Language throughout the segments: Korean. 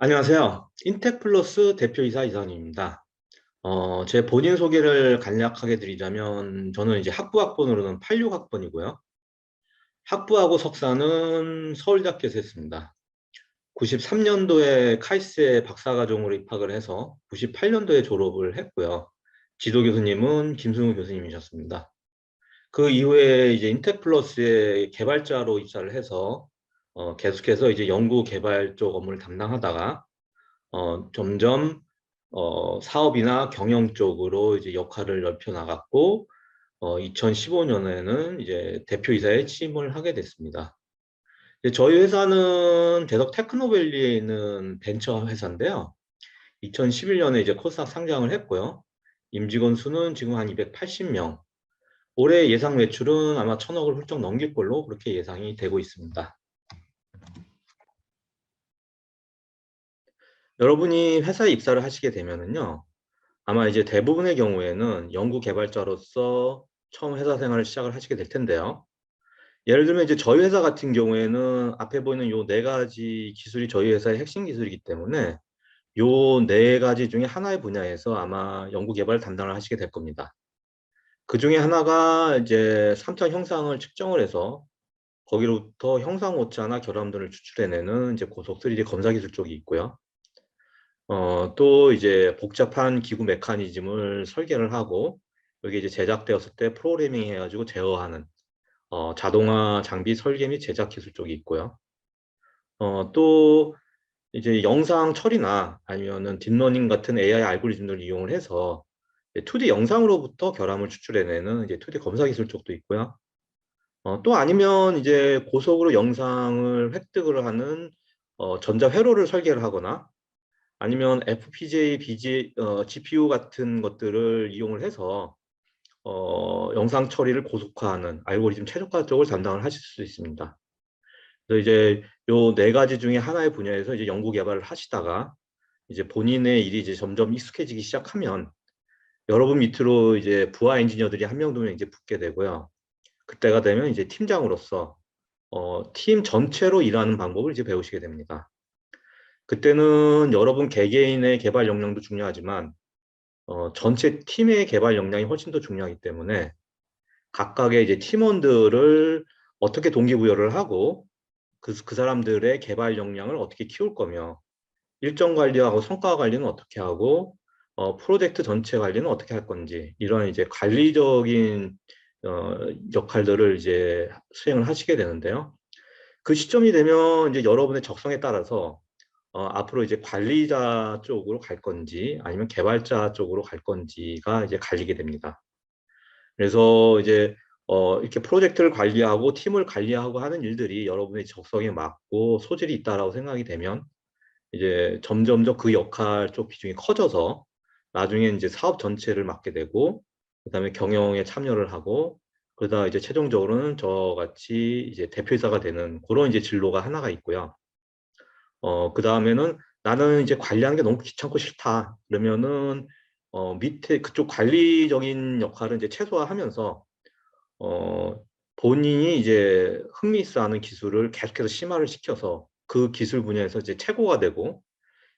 안녕하세요. 인텍플러스 대표이사 이상입니다. 제 본인 소개를 간략하게 드리자면, 저는 이제 학부학번으로는 86학번이고요. 학부하고 석사는 서울대학교에서 했습니다. 93년도에 카이스트에 박사과정으로 입학을 해서 98년도에 졸업을 했고요. 지도 교수님은 김승우 교수님이셨습니다. 그 이후에 이제 인텍플러스의 개발자로 입사를 해서 계속해서 이제 연구 개발 쪽 업무를 담당하다가 점점 사업이나 경영 쪽으로 이제 역할을 넓혀 나갔고 2015년에는 이제 대표이사에 취임을 하게 됐습니다. 이제 저희 회사는 대덕 테크노밸리에 있는 벤처 회사인데요. 2011년에 이제 코스닥 상장을 했고요. 임직원 수는 지금 한 280명. 올해 예상 매출은 아마 1,000억을 훌쩍 넘길 걸로 그렇게 예상이 되고 있습니다. 여러분이 회사에 입사를 하시게 되면은요. 아마 이제 대부분의 경우에는 연구 개발자로서 처음 회사 생활을 시작을 하시게 될 텐데요. 예를 들면 이제 저희 회사 같은 경우에는 앞에 보이는 요 네 가지 기술이 저희 회사의 핵심 기술이기 때문에 요 네 가지 중에 하나의 분야에서 아마 연구 개발 담당을 하시게 될 겁니다. 그 중에 하나가 이제 3차 형상을 측정을 해서 거기로부터 형상 오차나 결함들을 추출해내는 이제 고속 3D 검사 기술 쪽이 있고요. 또 이제 복잡한 기구 메커니즘을 설계를 하고 여기 이제 제작되었을 때 프로그래밍 해가지고 제어하는 자동화 장비 설계 및 제작 기술 쪽이 있고요. 또 이제 영상 처리나 아니면은 딥러닝 같은 AI 알고리즘을 이용을 해서 2D 영상으로부터 결함을 추출해내는 이제 2D 검사 기술 쪽도 있고요. 또 아니면 이제 고속으로 영상을 획득을 하는 전자 회로를 설계를 하거나 아니면 FPGA, GPU 같은 것들을 이용을 해서 영상 처리를 고속화하는 알고리즘 최적화 쪽을 담당을 하실 수 있습니다. 그래서 이제 요 네 가지 중에 하나의 분야에서 이제 연구 개발을 하시다가 이제 본인의 일이 이제 점점 익숙해지기 시작하면 여러분 밑으로 이제 부하 엔지니어들이 한 명, 두 명 이제 붙게 되고요. 그때가 되면 이제 팀장으로서 팀 전체로 일하는 방법을 이제 배우시게 됩니다. 그때는 여러분 개개인의 개발 역량도 중요하지만 전체 팀의 개발 역량이 훨씬 더 중요하기 때문에 각각의 이제 팀원들을 어떻게 동기부여를 하고 그 사람들의 개발 역량을 어떻게 키울 거며 일정 관리하고 성과 관리는 어떻게 하고 프로젝트 전체 관리는 어떻게 할 건지 이런 이제 관리적인 어, 역할들을 이제 수행을 하시게 되는데요. 그 시점이 되면 이제 여러분의 적성에 따라서 앞으로 이제 관리자 쪽으로 갈 건지 아니면 개발자 쪽으로 갈 건지가 이제 갈리게 됩니다. 그래서 이제 이렇게 프로젝트를 관리하고 팀을 관리하고 하는 일들이 여러분의 적성에 맞고 소질이 있다라고 생각이 되면 이제 점점점 그 역할 쪽 비중이 커져서 나중에 이제 사업 전체를 맡게 되고 그다음에 경영에 참여를 하고 그러다 이제 최종적으로는 저같이 이제 대표이사가 되는 그런 이제 진로가 하나가 있고요. 그다음에는 나는 이제 관리하는 게 너무 귀찮고 싫다. 그러면은 밑에 그쪽 관리적인 역할은 이제 최소화하면서 어, 본인이 이제 흥미있어하는 기술을 계속해서 심화를 시켜서 그 기술 분야에서 이제 최고가 되고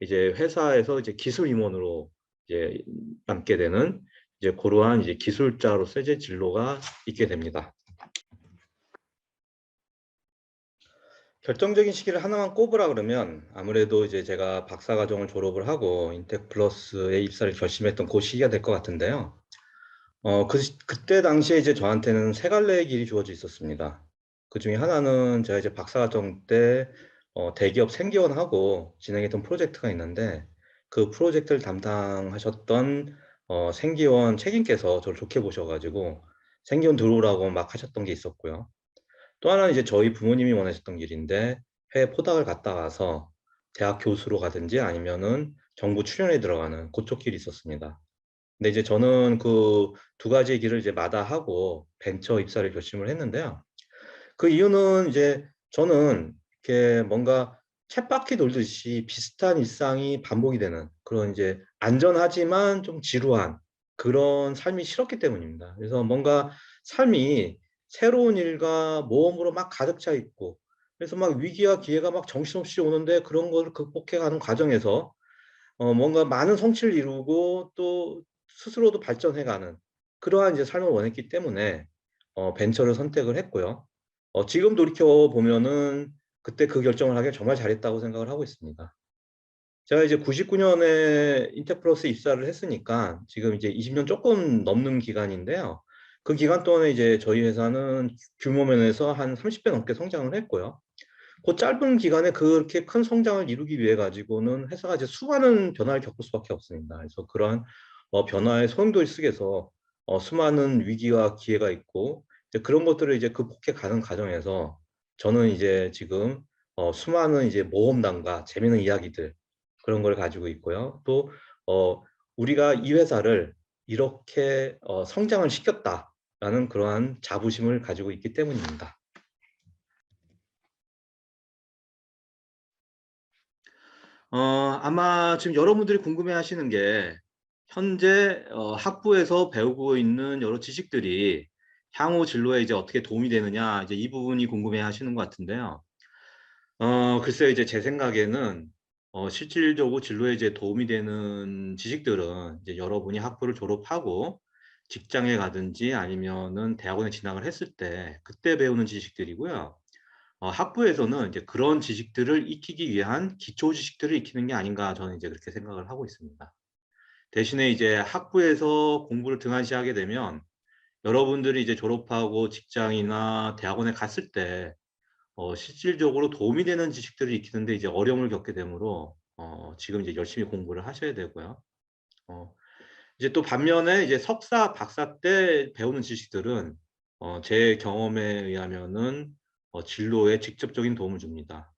이제 회사에서 이제 기술 임원으로 이제 남게 되는 이제 그러한 이제 기술자로서 이제 진로가 있게 됩니다. 결정적인 시기를 하나만 꼽으라 그러면 아무래도 이제 제가 박사과정을 졸업을 하고 인텍플러스에 입사를 결심했던 그 시기가 될 것 같은데요. 그때 당시에 이제 저한테는 세 갈래의 길이 주어져 있었습니다. 그 중에 하나는 제가 이제 박사과정 때 대기업 생기원하고 진행했던 프로젝트가 있는데 그 프로젝트를 담당하셨던 생기원 책임께서 저를 좋게 보셔가지고 생기원 들어오라고 막 하셨던 게 있었고요. 또 하나는 이제 저희 부모님이 원하셨던 길인데 해외 포닥을 갔다 와서 대학 교수로 가든지 아니면은 정부 출연에 들어가는 그쪽 길이 있었습니다. 근데 이제 저는 그 두 가지의 길을 이제 마다하고 벤처 입사를 결심을 했는데요. 그 이유는 이제 저는 이렇게 뭔가 쳇바퀴 돌듯이 비슷한 일상이 반복이 되는 그런 이제 안전하지만 좀 지루한 그런 삶이 싫었기 때문입니다. 그래서 뭔가 삶이 새로운 일과 모험으로 막 가득 차 있고 그래서 막 위기와 기회가 막 정신없이 오는데 그런 걸 극복해가는 과정에서 뭔가 많은 성취를 이루고 또 스스로도 발전해가는 그러한 이제 삶을 원했기 때문에 벤처를 선택을 했고요. 지금 돌이켜 보면은 그때 그 결정을 하길 정말 잘했다고 생각을 하고 있습니다. 제가 이제 99년에 인텍플러스 입사를 했으니까 지금 이제 20년 조금 넘는 기간인데요. 그 기간 동안에 이제 저희 회사는 규모 면에서 한 30배 넘게 성장을 했고요. 그 짧은 기간에 그렇게 큰 성장을 이루기 위해 가지고는 회사가 이제 수많은 변화를 겪을 수밖에 없습니다. 그래서 그러한 변화의 소용돌이 속에서 수많은 위기와 기회가 있고 이제 그런 것들을 이제 극복해 가는 과정에서 저는 이제 지금 수많은 이제 모험담과 재미있는 이야기들 그런 걸 가지고 있고요. 또 우리가 이 회사를 이렇게 성장을 시켰다라는 그러한 자부심을 가지고 있기 때문입니다. 아마 지금 여러분들이 궁금해하시는 게 현재 학부에서 배우고 있는 여러 지식들이 향후 진로에 이제 어떻게 도움이 되느냐 이제 이 부분이 궁금해하시는 것 같은데요. 글쎄요 이제 제 생각에는 실질적으로 진로에 이제 도움이 되는 지식들은 이제 여러분이 학부를 졸업하고 직장에 가든지 아니면은 대학원에 진학을 했을 때 그때 배우는 지식들이고요. 학부에서는 이제 그런 지식들을 익히기 위한 기초 지식들을 익히는 게 아닌가 저는 이제 그렇게 생각을 하고 있습니다. 대신에 이제 학부에서 공부를 등한시하게 되면 여러분들이 이제 졸업하고 직장이나 대학원에 갔을 때 실질적으로 도움이 되는 지식들을 익히는데 이제 어려움을 겪게 되므로 지금 이제 열심히 공부를 하셔야 되고요. 어, 이제 또 반면에 이제 석사, 박사 때 배우는 지식들은 제 경험에 의하면은 진로에 직접적인 도움을 줍니다.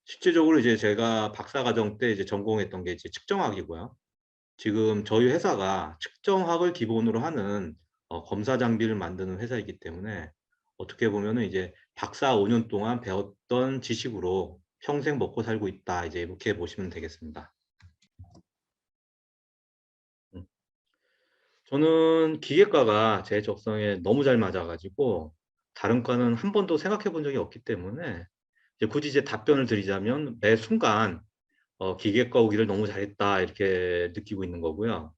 실제적으로 이제 제가 박사 과정 때 이제 전공했던 게 이제 측정학이고요. 지금 저희 회사가 측정학을 기본으로 하는 검사 장비를 만드는 회사이기 때문에 어떻게 보면은 이제 박사 5년 동안 배웠던 지식으로 평생 먹고 살고 있다. 이제 이렇게 보시면 되겠습니다. 음. 저는 기계과가 제 적성에 너무 잘 맞아가지고 다른 과는 한 번도 생각해 본 적이 없기 때문에 이제 굳이 이제 답변을 드리자면 매 순간 기계과 오기를 너무 잘했다 이렇게 느끼고 있는 거고요.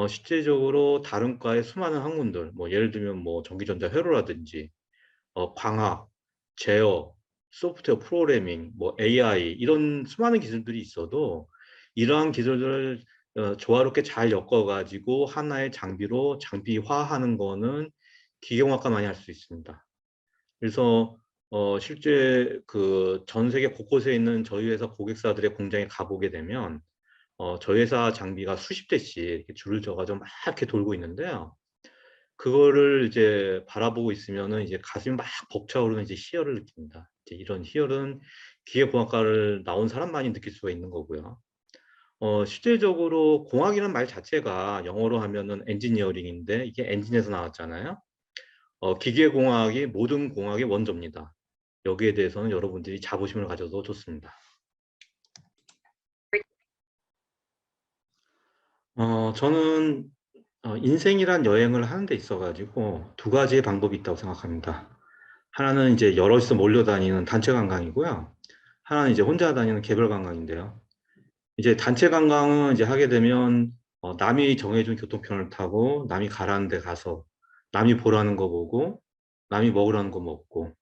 실제적으로 다른 과의 수많은 학문들, 뭐 예를 들면 뭐 전기전자 회로라든지 광학, 제어, 소프트웨어 프로그래밍, 뭐 AI 이런 수많은 기술들이 있어도 이러한 기술들을 조화롭게 잘 엮어가지고 하나의 장비로 장비화하는 거는 기계공학과만이 할 수 있습니다. 그래서 실제 그 전 세계 곳곳에 있는 저희 회사 고객사들의 공장에 가보게 되면 저희 회사 장비가 수십 대씩 이렇게 줄을 져가지고 막 이렇게 돌고 있는데요. 그거를 이제 바라보고 있으면은 이제 가슴이 막 벅차오르는 이제 희열을 느낍니다. 이제 이런 희열은 기계공학과를 나온 사람만이 느낄 수가 있는 거고요. 실제적으로 공학이라는 말 자체가 영어로 하면은 엔지니어링인데 이게 엔진에서 나왔잖아요. 기계공학이 모든 공학의 원조입니다. 여기에 대해서는 여러분들이 자부심을 가져도 좋습니다. 저는 인생이란 여행을 하는 데 있어가지고 두 가지의 방법이 있다고 생각합니다. 하나는 이제 여럿이서 몰려다니는 단체 관광이고요. 하나는 이제 혼자 다니는 개별 관광인데요. 이제 단체 관광은 이제 하게 되면 남이 정해준 교통편을 타고 남이 가라는 데 가서 남이 보라는 거 보고 남이 먹으라는 거 먹고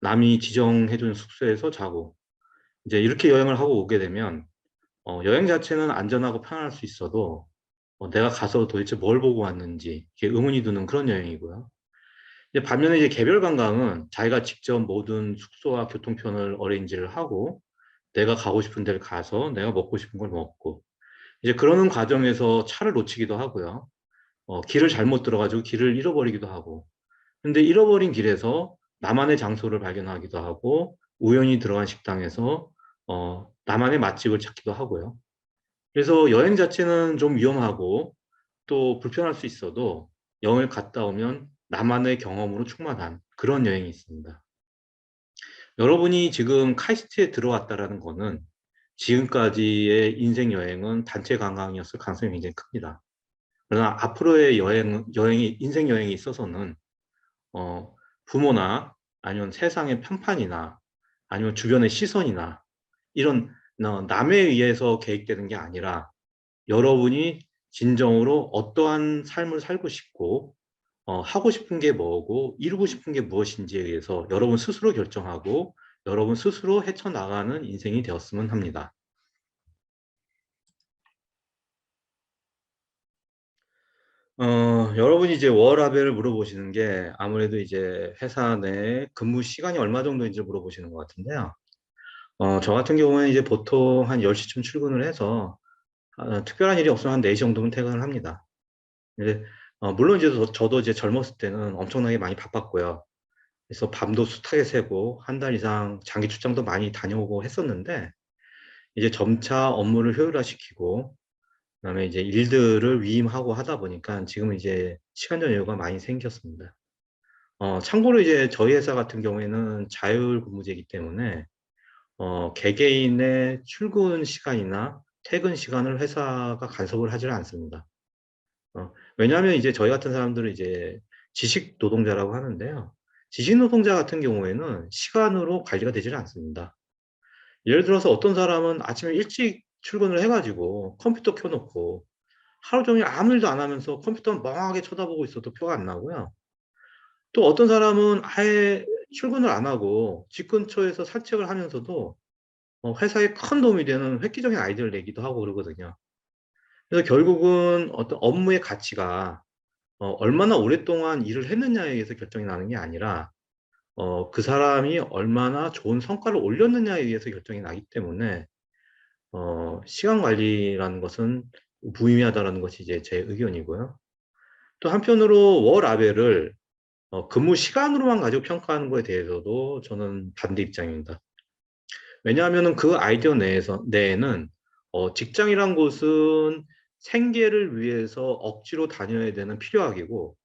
남이 지정해준 숙소에서 자고 이제 이렇게 여행을 하고 오게 되면 여행 자체는 안전하고 편안할 수 있어도 내가 가서 도대체 뭘 보고 왔는지 이렇게 의문이 드는 그런 여행이고요. 이제 반면에 이제 개별 관광은 자기가 직접 모든 숙소와 교통편을 어레인지를 하고 내가 가고 싶은 데를 가서 내가 먹고 싶은 걸 먹고 이제 그러는 과정에서 차를 놓치기도 하고요. 길을 잘못 들어가지고 길을 잃어버리기도 하고 근데 잃어버린 길에서 나만의 장소를 발견하기도 하고 우연히 들어간 식당에서 나만의 맛집을 찾기도 하고요. 그래서 여행 자체는 좀 위험하고 또 불편할 수 있어도 여행을 갔다 오면 나만의 경험으로 충만한 그런 여행이 있습니다. 여러분이 지금 카이스트에 들어왔다라는 거는 지금까지의 인생 여행은 단체 관광이었을 가능성이 굉장히 큽니다. 그러나 앞으로의 여행이, 인생 여행에 있어서는, 부모나 아니면 세상의 평판이나 아니면 주변의 시선이나 이런 남에 의해서 계획되는 게 아니라 여러분이 진정으로 어떠한 삶을 살고 싶고 하고 싶은 게 뭐고 이루고 싶은 게 무엇인지에 의해서 여러분 스스로 결정하고 여러분 스스로 헤쳐나가는 인생이 되었으면 합니다. 여러분이 이제 워라밸을 물어보시는 게 아무래도 이제 회사 내 근무 시간이 얼마 정도인지 물어보시는 것 같은데요. 저 같은 경우에는 이제 보통 한 10시쯤 출근을 해서 특별한 일이 없으면 한 4시 정도면 퇴근을 합니다. 근데 물론 이제 저도 이제 젊었을 때는 엄청나게 많이 바빴고요. 그래서 밤도 숱하게 새고 한 달 이상 장기 출장도 많이 다녀오고 했었는데 이제 점차 업무를 효율화시키고 그다음에 이제 일들을 위임하고 하다 보니까 지금은 이제 시간 여유가 많이 생겼습니다. 참고로 이제 저희 회사 같은 경우에는 자율 근무제이기 때문에 개개인의 출근 시간이나 퇴근 시간을 회사가 간섭을 하지를 않습니다. 왜냐하면 이제 저희 같은 사람들은 이제 지식 노동자라고 하는데요. 지식 노동자 같은 경우에는 시간으로 관리가 되지를 않습니다. 예를 들어서 어떤 사람은 아침에 일찍 출근을 해가지고 컴퓨터 켜놓고 하루 종일 아무 일도 안 하면서 컴퓨터만 멍하게 쳐다보고 있어도 표가 안 나고요. 또 어떤 사람은 아예 출근을 안 하고 집 근처에서 산책을 하면서도 회사에 큰 도움이 되는 획기적인 아이디어를 내기도 하고 그러거든요. 그래서 결국은 어떤 업무의 가치가 얼마나 오랫동안 일을 했느냐에 의해서 결정이 나는 게 아니라 그 사람이 얼마나 좋은 성과를 올렸느냐에 의해서 결정이 나기 때문에 시간 관리라는 것은 무의미하다라는 것이 이제 제 의견이고요. 또 한편으로 워라밸을 근무 시간으로만 가지고 평가하는 거에 대해서도 저는 반대 입장입니다. 왜냐하면은 그 아이디어 내에는 직장이란 곳은 생계를 위해서 억지로 다녀야 되는 필요악이고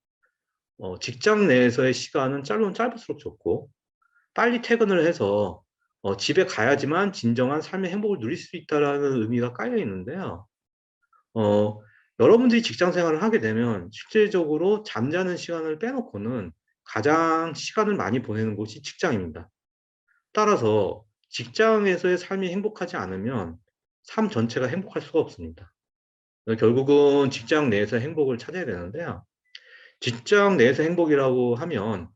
직장 내에서의 시간은 짧으면 짧을수록 좋고 빨리 퇴근을 해서 집에 가야지만 진정한 삶의 행복을 누릴 수 있다라는 의미가 깔려 있는데요. 어, 여러분들이 직장 생활을 하게 되면 실질적으로 잠자는 시간을 빼놓고는 가장 시간을 많이 보내는 곳이 직장입니다. 따라서 직장에서의 삶이 행복하지 않으면 삶 전체가 행복할 수가 없습니다. 결국은 직장 내에서 행복을 찾아야 되는데요. 직장 내에서 행복이라고 하면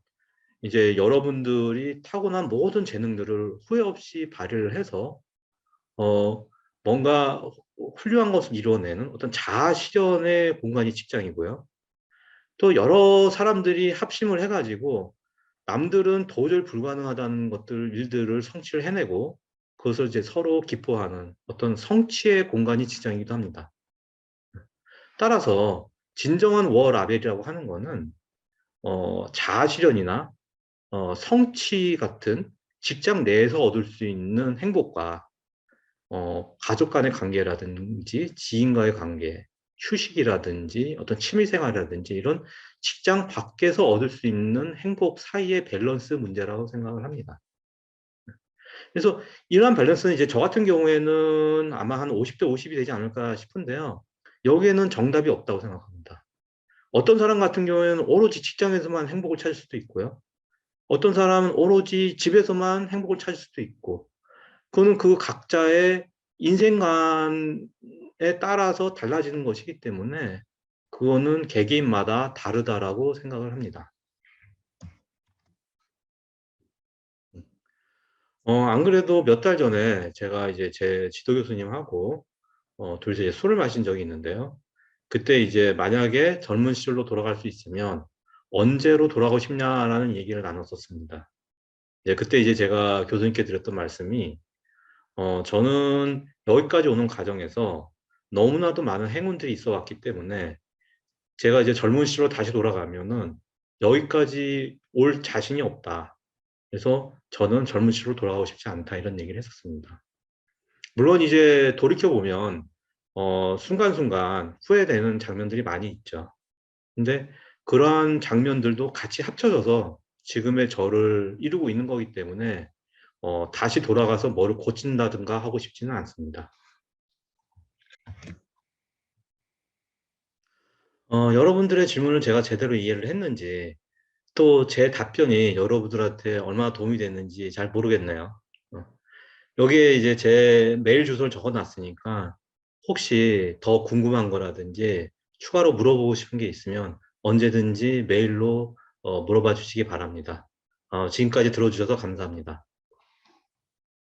이제 여러분들이 타고난 모든 재능들을 후회 없이 발휘를 해서 어, 뭔가 훌륭한 것을 이뤄내는 어떤 자아 실현의 공간이 직장이고요. 또 여러 사람들이 합심을 해가지고 남들은 도저히 불가능하다는 일들을 성취를 해내고 그것을 이제 서로 기뻐하는 어떤 성취의 공간이 직장이기도 합니다. 따라서 진정한 워라밸이라고 하는 거는 자아 실현이나 성취 같은 직장 내에서 얻을 수 있는 행복과 가족 간의 관계라든지 지인과의 관계, 휴식이라든지 어떤 취미 생활이라든지 이런 직장 밖에서 얻을 수 있는 행복 사이의 밸런스 문제라고 생각을 합니다. 그래서 이러한 밸런스는 이제 저 같은 경우에는 아마 한 50대 50이 되지 않을까 싶은데요. 여기에는 정답이 없다고 생각합니다. 어떤 사람 같은 경우에는 오로지 직장에서만 행복을 찾을 수도 있고요. 어떤 사람은 오로지 집에서만 행복을 찾을 수도 있고, 그거는 그 각자의 인생관에 따라서 달라지는 것이기 때문에 그거는 개개인마다 다르다라고 생각을 합니다. 안 그래도 몇 달 전에 제가 이제 제 지도 교수님하고 둘이서 이제 술을 마신 적이 있는데요. 그때 이제 만약에 젊은 시절로 돌아갈 수 있으면 언제로 돌아가고 싶냐라는 얘기를 나눴었습니다. 그때 이제 제가 교수님께 드렸던 말씀이 저는 여기까지 오는 과정에서 너무나도 많은 행운들이 있어 왔기 때문에 제가 이제 젊은 시절로 다시 돌아가면은 여기까지 올 자신이 없다. 그래서 저는 젊은 시절로 돌아가고 싶지 않다. 이런 얘기를 했었습니다. 물론 이제 돌이켜보면, 순간순간 후회되는 장면들이 많이 있죠. 근데 그러한 장면들도 같이 합쳐져서 지금의 저를 이루고 있는 거기 때문에, 다시 돌아가서 뭐를 고친다든가 하고 싶지는 않습니다. 여러분들의 질문을 제가 제대로 이해를 했는지, 또 제 답변이 여러분들한테 얼마나 도움이 됐는지 잘 모르겠네요. 여기에 이제 제 메일 주소를 적어 놨으니까 혹시 더 궁금한 거라든지 추가로 물어보고 싶은 게 있으면 언제든지 메일로 물어봐 주시기 바랍니다. 지금까지 들어주셔서 감사합니다.